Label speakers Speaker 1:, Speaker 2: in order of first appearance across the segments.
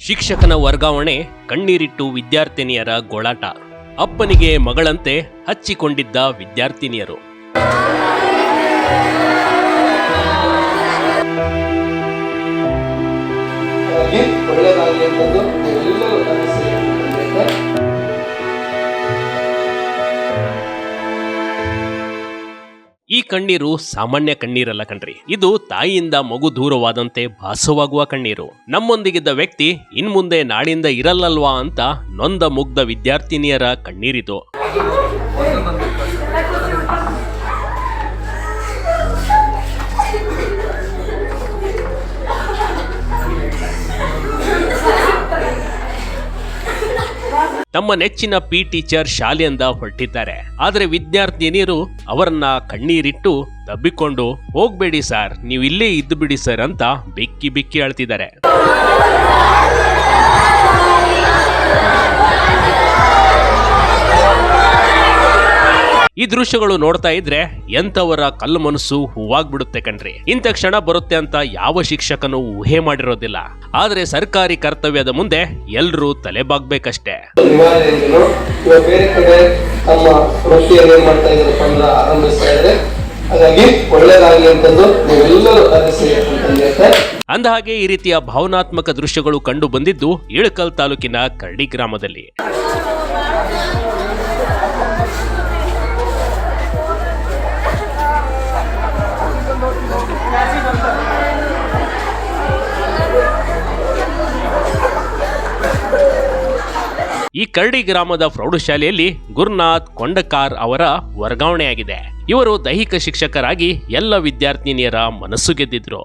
Speaker 1: ಶಿಕ್ಷಕನ ವರ್ಗಾವಣೆ, ಕಣ್ಣೀರಿಟ್ಟು ವಿದ್ಯಾರ್ಥಿನಿಯರ ಗೋಳಾಟ. ಅಪ್ಪನಿಗೆ ಮಗಳಂತೆ ಹಚ್ಚಿಕೊಂಡಿದ್ದ ವಿದ್ಯಾರ್ಥಿನಿಯರು. ಈ ಕಣ್ಣೀರು ಸಾಮಾನ್ಯ ಕಣ್ಣೀರಲ್ಲ ಕಣ್ರಿ. ಇದು ತಾಯಿಯಿಂದ ಮಗು ದೂರವಾದಂತೆ ಭಾಸವಾಗುವ ಕಣ್ಣೀರು. ನಮ್ಮೊಂದಿಗಿದ್ದ ವ್ಯಕ್ತಿ ಇನ್ಮುಂದೆ ನಾಡಿಂದ ಇರಲ್ಲಲ್ವಾ ಅಂತ ನೊಂದ ಮುಗ್ಧ ವಿದ್ಯಾರ್ಥಿನಿಯರ ಕಣ್ಣೀರಿದು. ತಮ್ಮ ನೆಚ್ಚಿನ ಟೀಚರ್ ಶಾಲೆಯಿಂದ ಹೊರಟಿದ್ದಾರೆ. ಆದರೆ ವಿದ್ಯಾರ್ಥಿನಿಯರು ಅವರನ್ನ ಕಣ್ಣೀರಿಟ್ಟು ತಬ್ಬಿಕೊಂಡು, ಹೋಗ್ಬೇಡಿ ಸರ್, ನೀವು ಇಲ್ಲೇ ಇದ್ದು ಬಿಡಿ ಸರ್ ಅಂತ ಬಿಕ್ಕಿ ಬಿಕ್ಕಿ ಅಳ್ತಿದ್ದಾರೆ. ಈ ದೃಶ್ಯಗಳು ನೋಡ್ತಾ ಇದ್ರೆ ಎಂತವರ ಕಲ್ಲು ಮನಸ್ಸು ಹೂವಾಗ್ಬಿಡುತ್ತೆ ಕಣ್ರಿ. ಇಂಥ ಕ್ಷಣ ಬರುತ್ತೆ ಅಂತ ಯಾವ ಶಿಕ್ಷಕನು ಊಹೆ ಮಾಡಿರೋದಿಲ್ಲ. ಆದ್ರೆ ಸರ್ಕಾರಿ ಕರ್ತವ್ಯದ ಮುಂದೆ ಎಲ್ರೂ ತಲೆಬಾಗ್ಬೇಕಷ್ಟೇ. ಅಂದಹಾಗೆ ಈ ರೀತಿಯ ಭಾವನಾತ್ಮಕ ದೃಶ್ಯಗಳು ಕಂಡು ಬಂದಿದ್ದು ಇಳಕಲ್ ತಾಲೂಕಿನ ಕರಡಿ ಗ್ರಾಮದಲ್ಲಿ. ಈ ಕರಡಿ ಗ್ರಾಮದ ಪ್ರೌಢಶಾಲೆಯಲ್ಲಿ ಗುರುನಾಥ್ ಕೊಂಡಕಾರ್ ಅವರ ವರ್ಗಾವಣೆಯಾಗಿದೆ. ಇವರು ದೈಹಿಕ ಶಿಕ್ಷಕರಾಗಿ ಎಲ್ಲ ವಿದ್ಯಾರ್ಥಿನಿಯರ ಮನಸ್ಸು ಗೆದ್ದಿದ್ರು.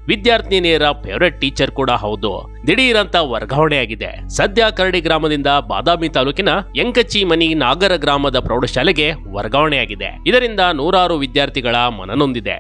Speaker 1: ವಿದ್ಯಾರ್ಥಿನಿಯರ ಫೇವರೆಟ್ ಟೀಚರ್ ಕೂಡ ಹೌದು. ದಿಢೀರಂತ ವರ್ಗಾವಣೆಯಾಗಿದೆ. ಸದ್ಯ ಕರಡಿ ಗ್ರಾಮದಿಂದ ಬಾದಾಮಿ ತಾಲೂಕಿನ ಎಂಕಚಿ ಮನಿ ನಾಗರ ಗ್ರಾಮದ ಪ್ರೌಢಶಾಲೆಗೆ ವರ್ಗಾವಣೆಯಾಗಿದೆ. ಇದರಿಂದ ನೂರಾರು ವಿದ್ಯಾರ್ಥಿಗಳ ಮನನೊಂದಿದೆ.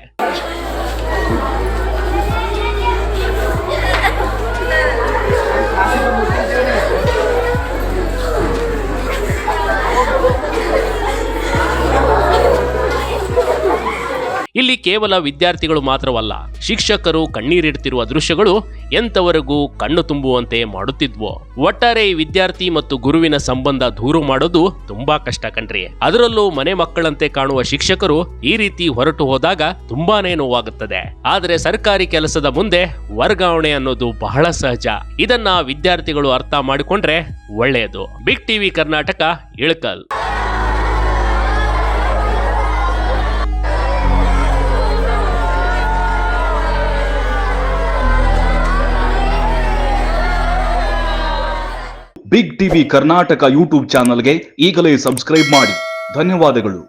Speaker 1: ಇಲ್ಲಿ ಕೇವಲ ವಿದ್ಯಾರ್ಥಿಗಳು ಮಾತ್ರವಲ್ಲ, ಶಿಕ್ಷಕರು ಕಣ್ಣೀರಿಡ್ತಿರುವ ದೃಶ್ಯಗಳು ಎಂತವರೆಗೂ ಕಣ್ಣು ತುಂಬುವಂತೆ ಮಾಡುತ್ತಿದ್ವು. ಒಟ್ಟಾರೆ ಈ ವಿದ್ಯಾರ್ಥಿ ಮತ್ತು ಗುರುವಿನ ಸಂಬಂಧ ದೂರು ಮಾಡೋದು ತುಂಬಾ ಕಷ್ಟ ಕಣ್ರಿ. ಅದರಲ್ಲೂ ಮನೆ ಮಕ್ಕಳಂತೆ ಕಾಣುವ ಶಿಕ್ಷಕರು ಈ ರೀತಿ ಹೊರಟು ಹೋದಾಗ ತುಂಬಾನೇ ನೋವಾಗುತ್ತದೆ. ಆದ್ರೆ ಸರ್ಕಾರಿ ಕೆಲಸದ ಮುಂದೆ ವರ್ಗಾವಣೆ ಅನ್ನೋದು ಬಹಳ ಸಹಜ. ಇದನ್ನ ವಿದ್ಯಾರ್ಥಿಗಳು ಅರ್ಥ ಮಾಡಿಕೊಂಡ್ರೆ ಒಳ್ಳೆಯದು. Big TV Karnataka, Ilkal.
Speaker 2: Big TV Karnataka YouTube ಚಾನಲ್ಗೆ ಈಗಲೇ ಸಬ್ಸ್ಕ್ರೈಬ್ ಮಾಡಿ. ಧನ್ಯವಾದಗಳು.